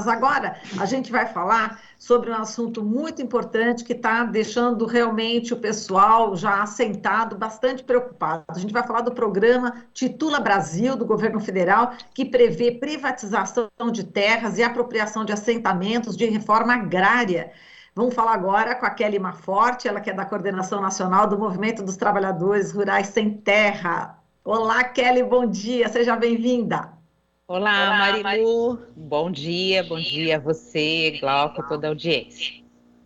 Mas agora a gente vai falar sobre um assunto muito importante que está deixando realmente o pessoal já assentado, bastante preocupado. A gente vai falar do programa Titula Brasil, do governo federal, que prevê privatização de terras e apropriação de assentamentos de reforma agrária. Vamos falar agora com a Kelly Maforte, ela que é da Coordenação Nacional do Movimento dos Trabalhadores Rurais Sem Terra. Olá, Kelly, bom dia, seja bem-vinda. Olá, Marilu, bom dia a você, Glauco, toda a audiência.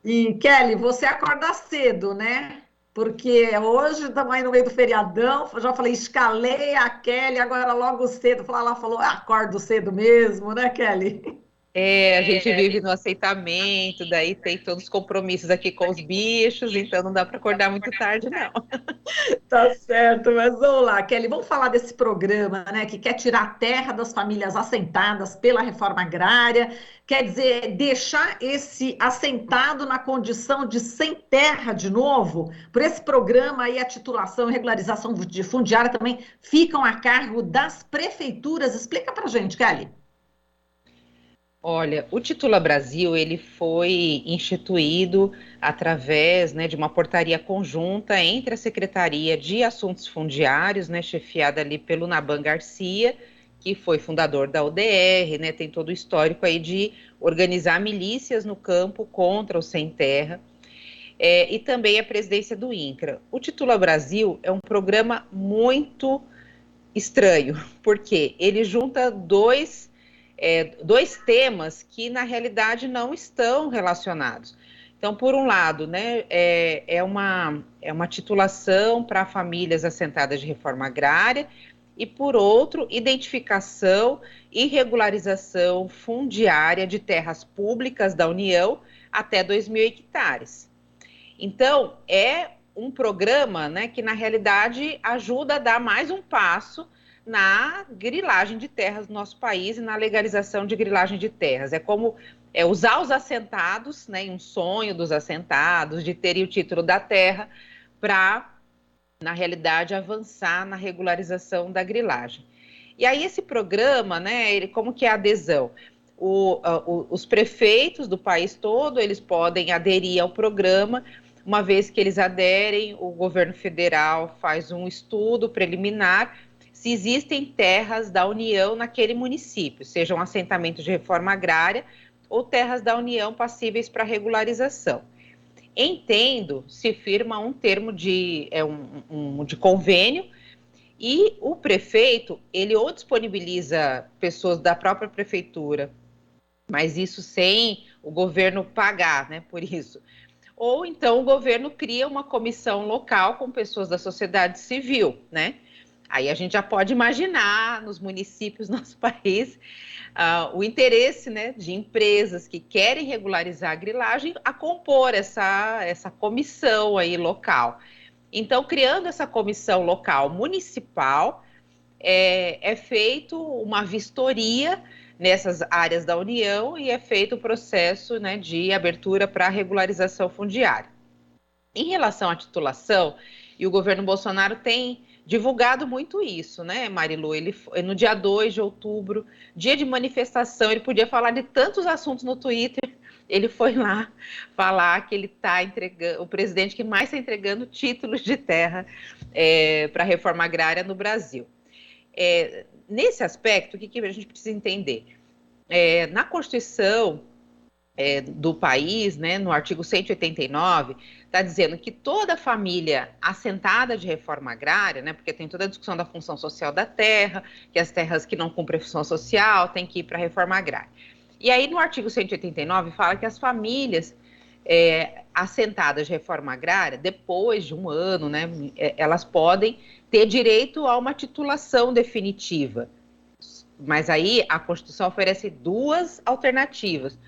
E, Kelly, você acorda cedo, né? Porque hoje estamos aí no meio do feriadão, já falei, escalei a Kelly, agora logo cedo, ela falou, acordo cedo mesmo, né, Kelly? A gente vive no aceitamento, daí tem todos os compromissos aqui com os bichos, então não dá para acordar muito tarde, não. Tá certo, mas vamos lá, Kelly, vamos falar desse programa, né, que quer tirar a terra das famílias assentadas pela reforma agrária, quer dizer, deixar esse assentado na condição de sem terra de novo. Por esse programa aí, a titulação e regularização de fundiária também ficam a cargo das prefeituras. Explica pra gente, Kelly. Olha, o Titula Brasil, ele foi instituído através, né, de uma portaria conjunta entre a Secretaria de Assuntos Fundiários, né, chefiada ali pelo Naban Garcia, que foi fundador da UDR, né, tem todo o histórico aí de organizar milícias no campo contra o sem terra, e também a presidência do INCRA. O Titula Brasil é um programa muito estranho, porque ele junta dois temas que, na realidade, não estão relacionados. Então, por um lado, né, é uma titulação para famílias assentadas de reforma agrária, e, por outro, identificação e regularização fundiária de terras públicas da União até 2.000 hectares. Então, é um programa, né, que, na realidade, ajuda a dar mais um passo na grilagem de terras no nosso país e na legalização de grilagem de terras. É como usar os assentados, né, um sonho dos assentados de terem o título da terra para, na realidade, avançar na regularização da grilagem. E aí esse programa, né, como que é a adesão? Os prefeitos do país todo, eles podem aderir ao programa. Uma vez que eles aderem, o governo federal faz um estudo preliminar se existem terras da União naquele município, sejam assentamentos de reforma agrária ou terras da União passíveis para regularização. Entendo, se firma um termo de convênio, e o prefeito, ele ou disponibiliza pessoas da própria prefeitura, mas isso sem o governo pagar, né, por isso. Ou então o governo cria uma comissão local com pessoas da sociedade civil, né? Aí a gente já pode imaginar nos municípios do nosso país o interesse, né, de empresas que querem regularizar a grilagem a compor essa comissão aí local. Então, criando essa comissão local municipal, é feito uma vistoria nessas áreas da União e é feito o processo, né, de abertura para regularização fundiária. Em relação à titulação, e o governo Bolsonaro tem divulgado muito isso, né, Marilu? Ele, no dia 2 de outubro, dia de manifestação, ele podia falar de tantos assuntos no Twitter, ele foi lá falar que ele está entregando, o presidente que mais está entregando títulos de terra para a reforma agrária no Brasil. Nesse aspecto, o que a gente precisa entender? Na Constituição do país, né, no artigo 189, está dizendo que toda família assentada de reforma agrária, né, porque tem toda a discussão da função social da terra, que as terras que não cumprem função social têm que ir para a reforma agrária. E aí no artigo 189 fala que as famílias assentadas de reforma agrária, depois de um ano, né, elas podem ter direito a uma titulação definitiva. Mas aí a Constituição oferece duas alternativas: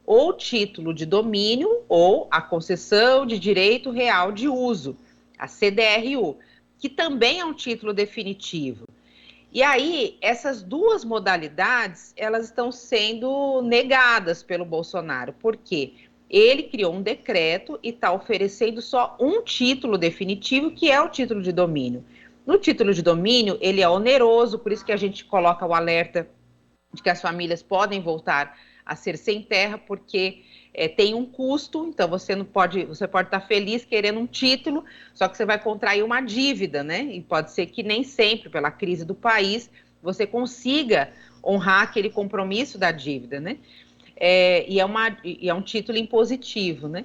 ou título de domínio ou a concessão de direito real de uso, a CDRU, que também é um título definitivo. E aí, essas duas modalidades, elas estão sendo negadas pelo Bolsonaro. Por quê? Ele criou um decreto e está oferecendo só um título definitivo, que é o título de domínio. No título de domínio, ele é oneroso, por isso que a gente coloca o alerta de que as famílias podem voltar a ser sem terra, porque tem um custo, então você pode estar feliz querendo um título, só que você vai contrair uma dívida, né? E pode ser que nem sempre, pela crise do país, você consiga honrar aquele compromisso da dívida, né? E é um título impositivo, né?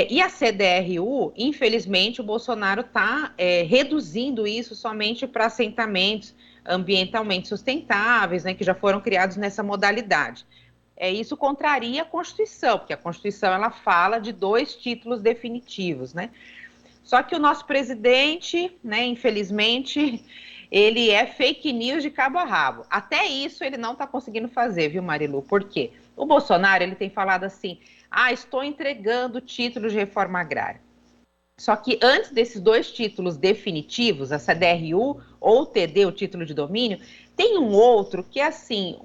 E a CDRU, infelizmente, o Bolsonaro está reduzindo isso somente para assentamentos ambientalmente sustentáveis, né, que já foram criados nessa modalidade. Isso contraria a Constituição, porque a Constituição ela fala de 2 títulos definitivos, né? Só que o nosso presidente, né, infelizmente, ele é fake news de cabo a rabo. Até isso ele não está conseguindo fazer, viu, Marilu? Por quê? O Bolsonaro ele tem falado assim, estou entregando o título de reforma agrária. Só que antes desses 2 títulos definitivos, a CDRU ou o TD, o título de domínio, tem um outro que é assim,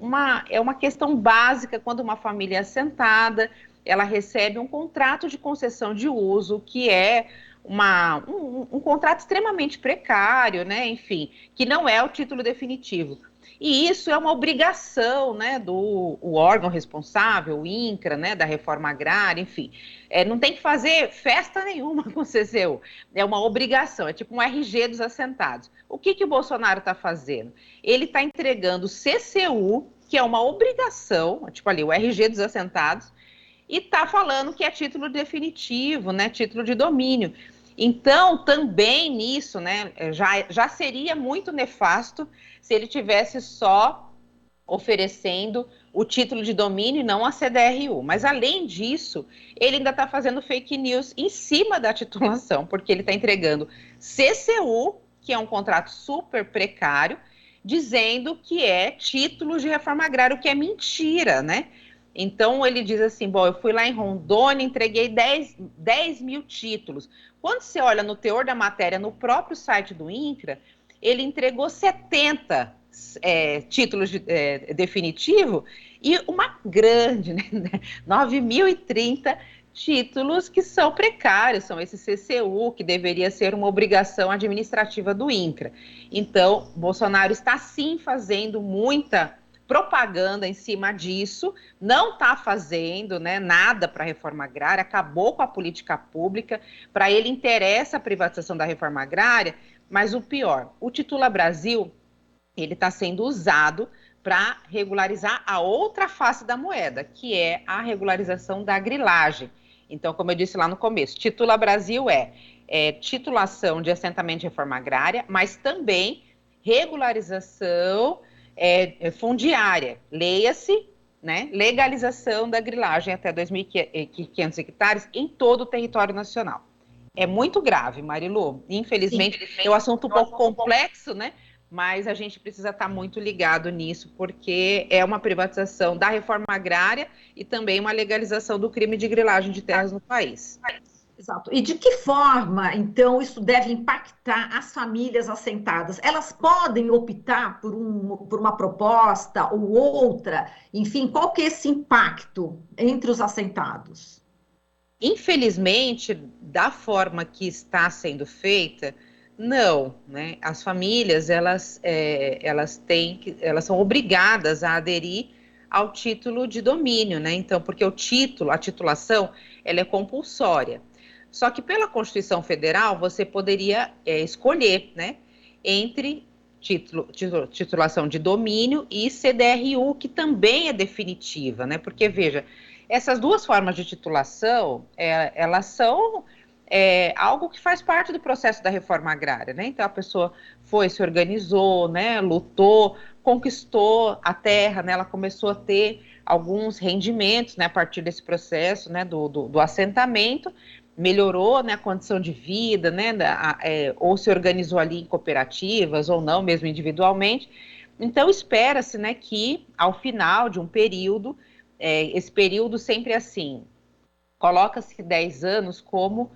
é uma questão básica quando uma família é assentada, ela recebe um contrato de concessão de uso, que é um contrato extremamente precário, né? Enfim, que não é o título definitivo. E isso é uma obrigação, né, do órgão responsável, o INCRA, né, da reforma agrária, enfim. Não tem que fazer festa nenhuma com o CCU. É uma obrigação, é tipo um RG dos assentados. O que o Bolsonaro está fazendo? Ele está entregando o CCU, que é uma obrigação, tipo ali, o RG dos assentados, e está falando que é título definitivo, né, título de domínio. Então, também nisso, né, já seria muito nefasto se ele tivesse só oferecendo o título de domínio e não a CDRU. Mas, além disso, ele ainda está fazendo fake news em cima da titulação, porque ele está entregando CCU, que é um contrato super precário, dizendo que é título de reforma agrária, o que é mentira, né? Então, ele diz assim, bom, eu fui lá em Rondônia, entreguei 10 mil títulos. Quando você olha no teor da matéria, no próprio site do INCRA, ele entregou 70 títulos definitivos e uma grande, né, 9.030 títulos que são precários, são esse CCU, que deveria ser uma obrigação administrativa do INCRA. Então, Bolsonaro está sim fazendo muita propaganda em cima disso, não está fazendo, né, nada para a reforma agrária, acabou com a política pública, para ele interessa a privatização da reforma agrária, mas o pior, o Titula Brasil, ele está sendo usado para regularizar a outra face da moeda, que é a regularização da grilagem. Então, como eu disse lá no começo, Titula Brasil é titulação de assentamento de reforma agrária, mas também regularização fundiária, leia-se, né, legalização da grilagem até 2.500 hectares em todo o território nacional. É muito grave, Marilu. Infelizmente, é um assunto um pouco complexo, né? Mas a gente precisa estar muito ligado nisso, porque é uma privatização da reforma agrária e também uma legalização do crime de grilagem de terras no país. Exato. E de que forma, então, isso deve impactar as famílias assentadas? Elas podem optar por uma proposta ou outra? Enfim, qual que é esse impacto entre os assentados? Infelizmente, da forma que está sendo feita, não, né? As famílias, elas são obrigadas a aderir ao título de domínio, né? Então, porque a titulação, ela é compulsória. Só que pela Constituição Federal, você poderia escolher, né, entre titulação de domínio e CDRU, que também é definitiva, né? Porque, veja, essas 2 formas de titulação, elas são algo que faz parte do processo da reforma agrária, né? Então, a pessoa se organizou, né, lutou, conquistou a terra, né? Ela começou a ter alguns rendimentos, né, a partir desse processo, né, do assentamento, melhorou, né, a condição de vida, né, ou se organizou ali em cooperativas ou não, mesmo individualmente. Então, espera-se, né, que ao final de um período, esse período sempre assim, coloca-se 10 anos como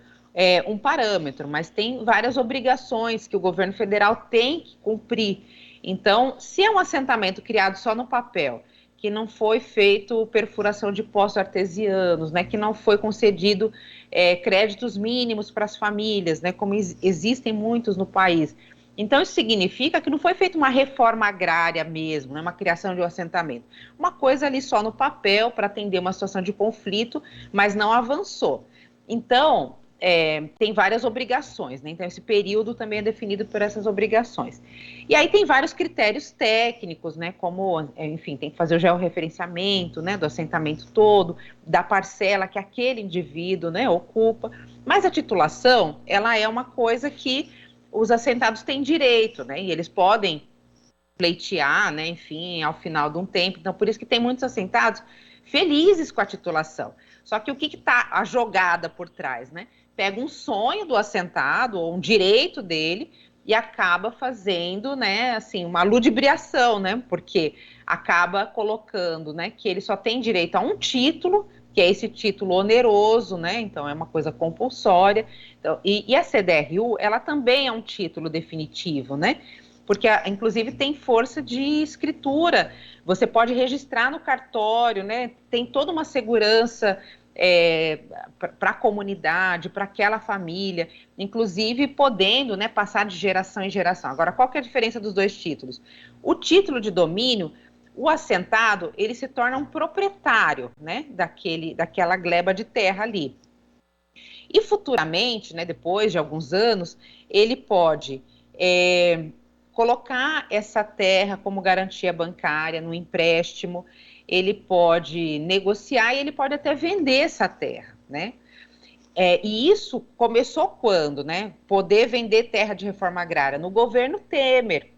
um parâmetro, mas tem várias obrigações que o governo federal tem que cumprir. Então, se é um assentamento criado só no papel, que não foi feito perfuração de poços artesianos, né, que não foi concedido créditos mínimos para as famílias, né, como existem muitos no país, Então, isso significa que não foi feita uma reforma agrária mesmo, né, uma criação de um assentamento. Uma coisa ali só no papel para atender uma situação de conflito, mas não avançou. Então, tem várias obrigações, né? Então, esse período também é definido por essas obrigações. E aí tem vários critérios técnicos, né? Como, enfim, tem que fazer o georreferenciamento, né, do assentamento todo, da parcela que aquele indivíduo, né, ocupa. Mas a titulação, ela é uma coisa que os assentados têm direito, né? E eles podem pleitear, né? Enfim, ao final de um tempo. Então, por isso que tem muitos assentados felizes com a titulação. Só que o que está a jogada por trás, né? Pega um sonho do assentado ou um direito dele e acaba fazendo, né? Assim, uma ludibriação, né? Porque acaba colocando, né? Que ele só tem direito a um título, que é esse título oneroso, né? Então é uma coisa compulsória. Então, e a CDRU, ela também é um título definitivo, né? Porque, inclusive, tem força de escritura. Você pode registrar no cartório, né? Tem toda uma segurança para a comunidade, para aquela família, inclusive podendo, né, passar de geração em geração. Agora, qual que é a diferença dos dois títulos? O título de domínio, o assentado, ele se torna um proprietário, né, daquela gleba de terra ali. E futuramente, né, depois de alguns anos, ele pode colocar essa terra como garantia bancária no empréstimo, ele pode negociar e ele pode até vender essa terra, né? E isso começou quando, né? Poder vender terra de reforma agrária no governo Temer.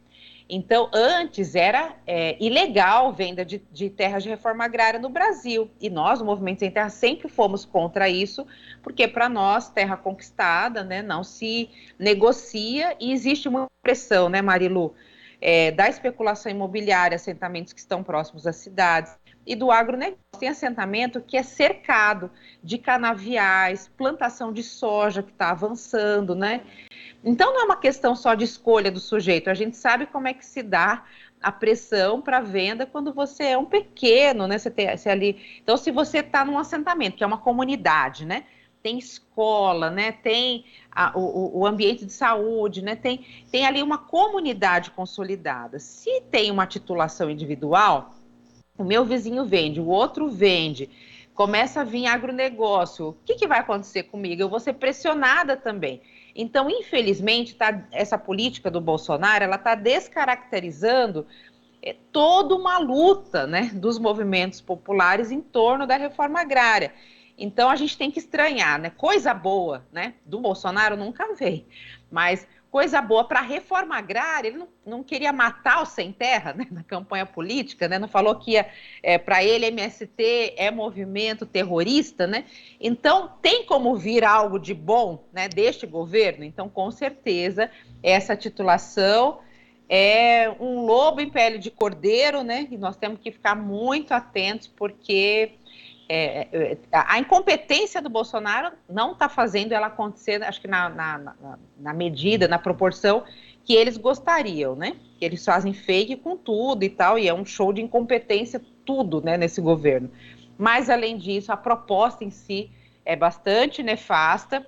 Então, antes era ilegal venda de terras de reforma agrária no Brasil. E nós, o Movimento Sem Terra, sempre fomos contra isso, porque para nós, terra conquistada, né, não se negocia e existe uma pressão, né, Marilu, da especulação imobiliária, assentamentos que estão próximos às cidades, e do agronegócio. Tem assentamento que é cercado de canaviais, plantação de soja que está avançando, né? Então, não é uma questão só de escolha do sujeito, a gente sabe como é que se dá a pressão para venda quando você é um pequeno, né? Você ali... Então, se você está num assentamento, que é uma comunidade, né? Tem escola, né? Tem o ambiente de saúde, né? Tem ali uma comunidade consolidada. Se tem uma titulação individual, o meu vizinho vende, o outro vende, começa a vir agronegócio, o que vai acontecer comigo? Eu vou ser pressionada também. Então, infelizmente, essa política do Bolsonaro, ela está descaracterizando toda uma luta, né, dos movimentos populares em torno da reforma agrária. Então, a gente tem que estranhar, né? Coisa boa, né, do Bolsonaro nunca veio, mas coisa boa para a reforma agrária, ele não queria matar o sem terra, né, na campanha política, né, não falou que para ele MST é movimento terrorista, né, então tem como vir algo de bom, né, deste governo. Então, com certeza, essa titulação é um lobo em pele de cordeiro, né, e nós temos que ficar muito atentos, porque a incompetência do Bolsonaro não está fazendo ela acontecer, acho que na medida, na proporção que eles gostariam, né? Que eles fazem fake com tudo e tal, e é um show de incompetência tudo, né, nesse governo. Mas, além disso, a proposta em si é bastante nefasta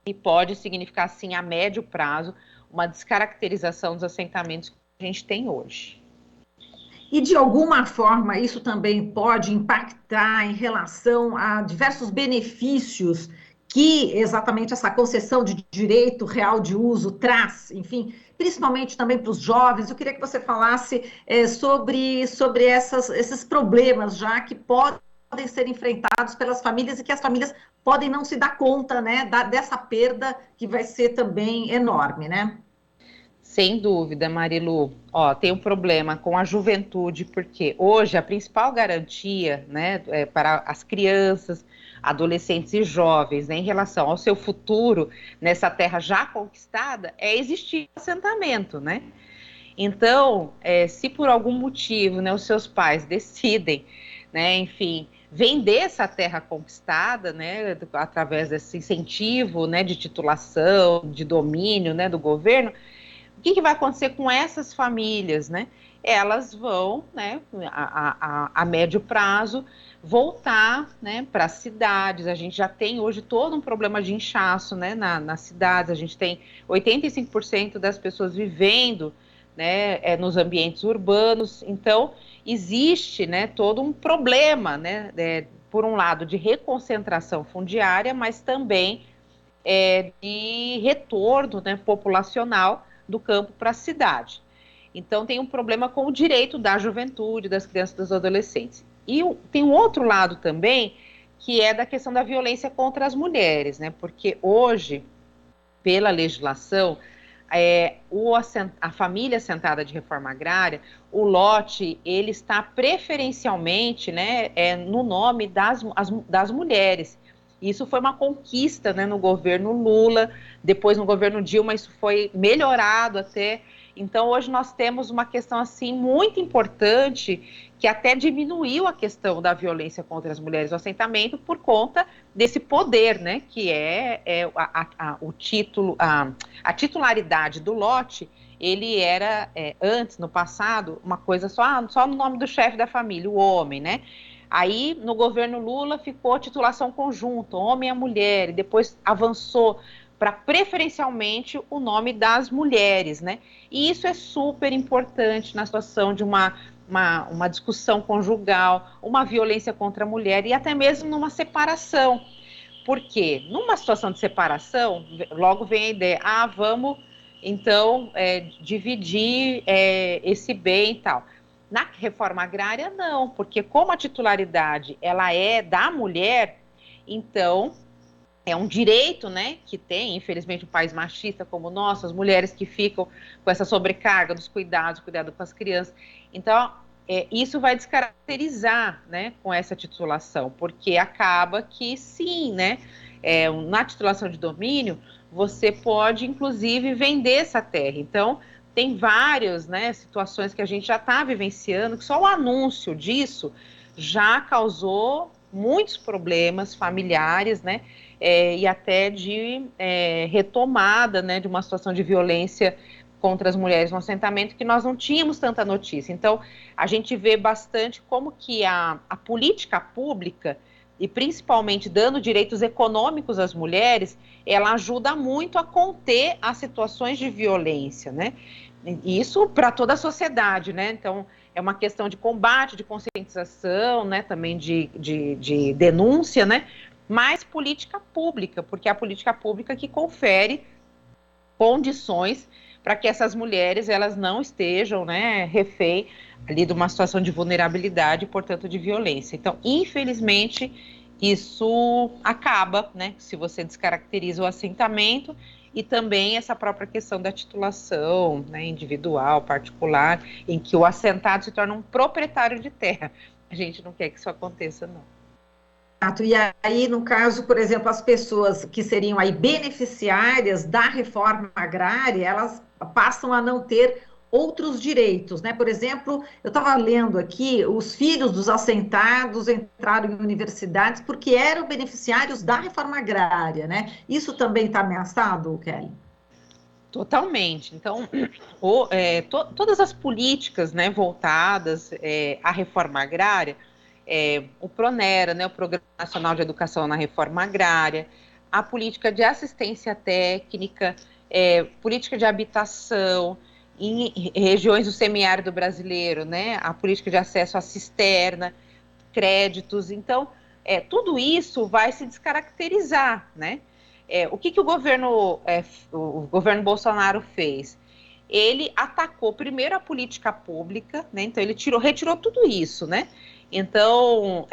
e pode significar, sim, a médio prazo, uma descaracterização dos assentamentos que a gente tem hoje. E, de alguma forma, isso também pode impactar em relação a diversos benefícios que exatamente essa concessão de direito real de uso traz, enfim, principalmente também para os jovens. Eu queria que você falasse sobre esses problemas já que podem ser enfrentados pelas famílias e que as famílias podem não se dar conta, né, dessa perda que vai ser também enorme, né? Sem dúvida, Marilu. Ó, tem um problema com a juventude, porque hoje a principal garantia, né, para as crianças, adolescentes e jovens, né, em relação ao seu futuro nessa terra já conquistada, é existir assentamento, né? Então, se por algum motivo, né, os seus pais decidem, né, enfim, vender essa terra conquistada, né, através desse incentivo, né, de titulação, de domínio, né, do governo, o que vai acontecer com essas famílias, né? Elas vão, né, a médio prazo, voltar, né, para as cidades. A gente já tem hoje todo um problema de inchaço, né, nas cidades. A gente tem 85% das pessoas vivendo, né, nos ambientes urbanos. Então, existe, né, todo um problema, né, por um lado, de reconcentração fundiária, mas também de retorno, né, populacional do campo para a cidade. Então, tem um problema com o direito da juventude, das crianças e dos adolescentes. E tem um outro lado também, que é da questão da violência contra as mulheres, né? Porque hoje, pela legislação, a família assentada de reforma agrária, o lote, ele está preferencialmente, né, no nome das mulheres. Isso foi uma conquista, né, no governo Lula, depois no governo Dilma isso foi melhorado até. Então hoje nós temos uma questão assim muito importante que até diminuiu a questão da violência contra as mulheres no assentamento por conta desse poder, né, que o título, a titularidade do lote. Ele era antes, no passado, uma coisa só no nome do chefe da família, o homem, né? Aí, no governo Lula, ficou titulação conjunta, homem e mulher, e depois avançou para preferencialmente o nome das mulheres, né? E isso é super importante na situação de uma discussão conjugal, uma violência contra a mulher e até mesmo numa separação. Porque numa situação de separação, logo vem a ideia, vamos então dividir esse bem e tal. Na reforma agrária, não, porque como a titularidade ela é da mulher, então é um direito, né, que tem, infelizmente, um país machista como o nosso, as mulheres que ficam com essa sobrecarga dos cuidado com as crianças. Então, isso vai descaracterizar, né, com essa titulação, porque acaba que sim, né, na titulação de domínio, você pode, inclusive, vender essa terra. Então, tem várias, né, situações que a gente já está vivenciando, que só o anúncio disso já causou muitos problemas familiares, né, e até de retomada, né, de uma situação de violência contra as mulheres no assentamento, que nós não tínhamos tanta notícia. Então, a gente vê bastante como que a política pública, e principalmente dando direitos econômicos às mulheres, ela ajuda muito a conter as situações de violência, né? Isso para toda a sociedade, né? Então, é uma questão de combate, de conscientização, né? Também de denúncia, né? Mas política pública, porque é a política pública que confere condições para que essas mulheres elas não estejam, né, refém ali de uma situação de vulnerabilidade, portanto, de violência. Então, infelizmente, isso acaba, né, se você descaracteriza o assentamento e também essa própria questão da titulação, né, individual, particular, em que o assentado se torna um proprietário de terra. A gente não quer que isso aconteça, não. E aí, no caso, por exemplo, as pessoas que seriam aí beneficiárias da reforma agrária, elas passam a não ter outros direitos, né? Por exemplo, eu estava lendo aqui, os filhos dos assentados entraram em universidades porque eram beneficiários da reforma agrária, né? Isso também está ameaçado, Kelly? Totalmente. Então, todas as políticas, né, voltadas à reforma agrária, o PRONERA, né, o Programa Nacional de Educação na Reforma Agrária, a política de assistência técnica, política de habitação, em regiões do semiárido brasileiro, né, a política de acesso à cisterna, créditos. Então, tudo isso vai se descaracterizar, né? O que o governo Bolsonaro fez? Ele atacou primeiro a política pública, né? Então ele retirou tudo isso, né? Então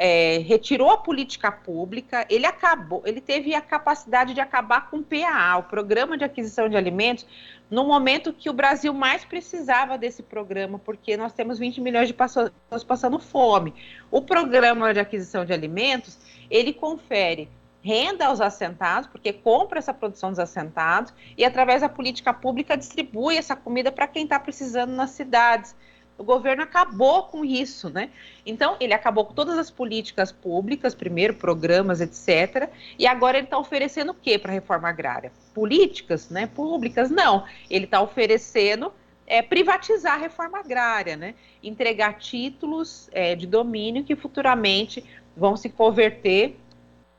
retirou a política pública, ele teve a capacidade de acabar com o PAA, o Programa de Aquisição de Alimentos, no momento que o Brasil mais precisava desse programa, porque nós temos 20 milhões de pessoas passando fome. O Programa de Aquisição de Alimentos, ele confere renda aos assentados, porque compra essa produção dos assentados e, através da política pública, distribui essa comida para quem está precisando nas cidades. O governo acabou com isso, né? Então, ele acabou com todas as políticas públicas, primeiro, programas, etc. E agora ele está oferecendo o quê para a reforma agrária? Políticas, né, públicas? Não. Ele está oferecendo privatizar a reforma agrária, né? Entregar títulos de domínio que futuramente vão se converter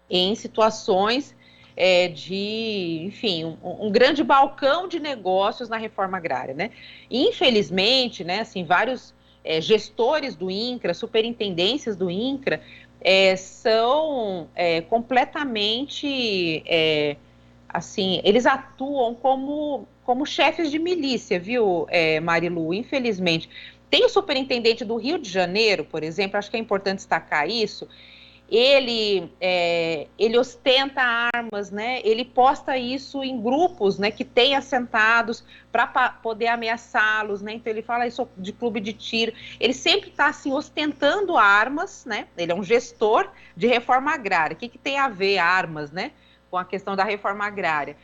em situações de, enfim, um grande balcão de negócios na reforma agrária, né? Infelizmente, né, assim, vários gestores do INCRA, superintendências do INCRA, são completamente, assim, eles atuam como chefes de milícia, viu, Marilu? Infelizmente. Tem o superintendente do Rio de Janeiro, por exemplo, acho que é importante destacar isso. Ele ostenta armas, né? Ele posta isso em grupos, né, que tem assentados para poder ameaçá-los, né? Então ele fala isso de clube de tiro. Ele sempre está assim ostentando armas, né? Ele é um gestor de reforma agrária. O que tem a ver armas, né, com a questão da reforma agrária?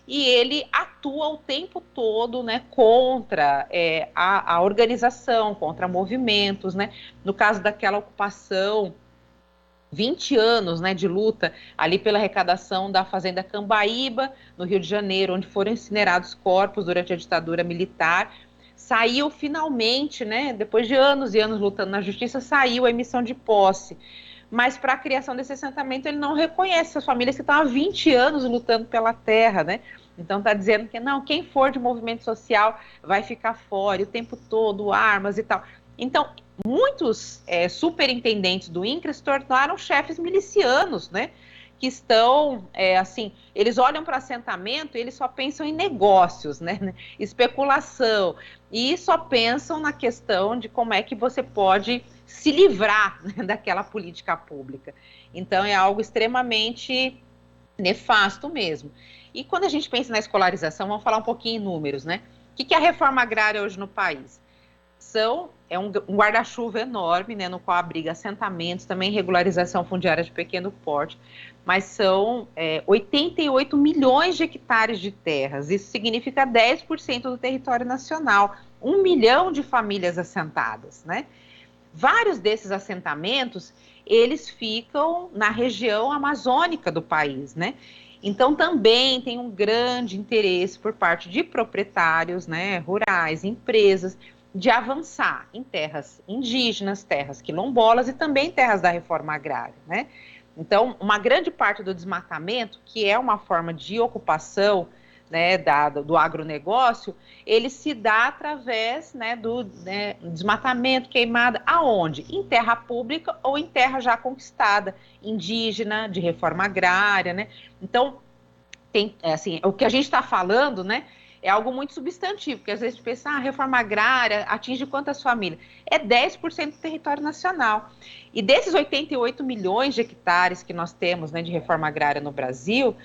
E ele atua o tempo todo, né, contra a organização, contra movimentos, né? No caso daquela ocupação, 20 anos, né, de luta ali pela arrecadação da Fazenda Cambaíba, no Rio de Janeiro, onde foram incinerados corpos durante a ditadura militar. Saiu finalmente, né, depois de anos e anos lutando na justiça, saiu a emissão de posse. Mas para a criação desse assentamento, ele não reconhece as famílias que estão há 20 anos lutando pela terra, né? Então está dizendo que não, quem for de movimento social vai ficar fora, e o tempo todo, armas e tal. Então, muitos superintendentes do INCRA se tornaram chefes milicianos, né? Que estão, assim, eles olham para assentamento e eles só pensam em negócios, né? Especulação, e só pensam na questão de como é que você pode se livrar, né, daquela política pública. Então, é algo extremamente nefasto mesmo. E quando a gente pensa na escolarização, vamos falar um pouquinho em números, né? O que é a reforma agrária hoje no país? É um guarda-chuva enorme, né, no qual abriga assentamentos, também regularização fundiária de pequeno porte, mas são 88 milhões de hectares de terras. Isso significa 10% do território nacional, 1 milhão de famílias assentadas, né? Vários desses assentamentos, eles ficam na região amazônica do país, né? Então, também tem um grande interesse por parte de proprietários, né, rurais, empresas, de avançar em terras indígenas, terras quilombolas e também terras da reforma agrária, né? Então, uma grande parte do desmatamento, que é uma forma de ocupação, né, do agronegócio, ele se dá através, né, do desmatamento, queimada, aonde? Em terra pública ou em terra já conquistada, indígena, de reforma agrária, né? Então, tem, assim, o que a gente está falando, né, é algo muito substantivo, porque às vezes a gente pensa, a reforma agrária atinge quantas famílias? É 10% do território nacional. E desses 88 milhões de hectares que nós temos, né, de reforma agrária no Brasil,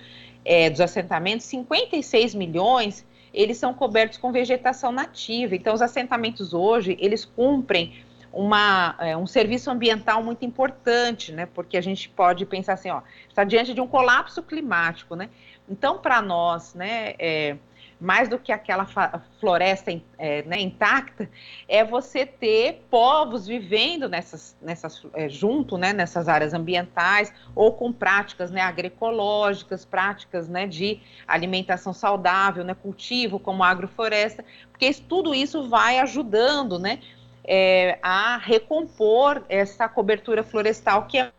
dos assentamentos, 56 milhões, eles são cobertos com vegetação nativa. Então, os assentamentos hoje, eles cumprem um serviço ambiental muito importante, né? Porque a gente pode pensar assim, está diante de um colapso climático, né? Então, para nós, né, mais do que aquela floresta né, intacta, é você ter povos vivendo junto, né, nessas áreas ambientais, ou com práticas, né, agroecológicas, práticas, né, de alimentação saudável, né, cultivo como agrofloresta, porque tudo isso vai ajudando, né, a recompor essa cobertura florestal que é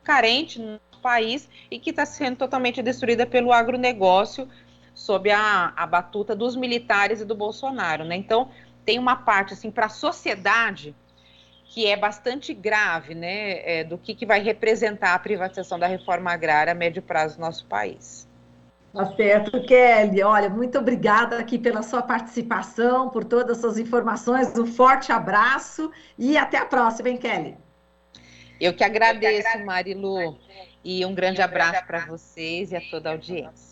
carente no país e que está sendo totalmente destruída pelo agronegócio, sob a batuta dos militares e do Bolsonaro, né? Então, tem uma parte, assim, para a sociedade que é bastante grave, né, do que vai representar a privatização da reforma agrária a médio prazo no nosso país. Tá certo, Kelly. Olha, muito obrigada aqui pela sua participação, por todas as suas informações. Um forte abraço e até a próxima, hein, Kelly? Eu que agradeço, Marilu, e um grande abraço para vocês e a toda a audiência.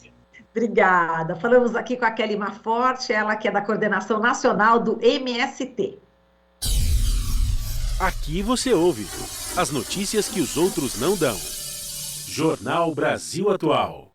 Obrigada. Falamos aqui com a Kelly Marforte, ela que é da coordenação nacional do MST. Aqui você ouve as notícias que os outros não dão. Jornal Brasil Atual.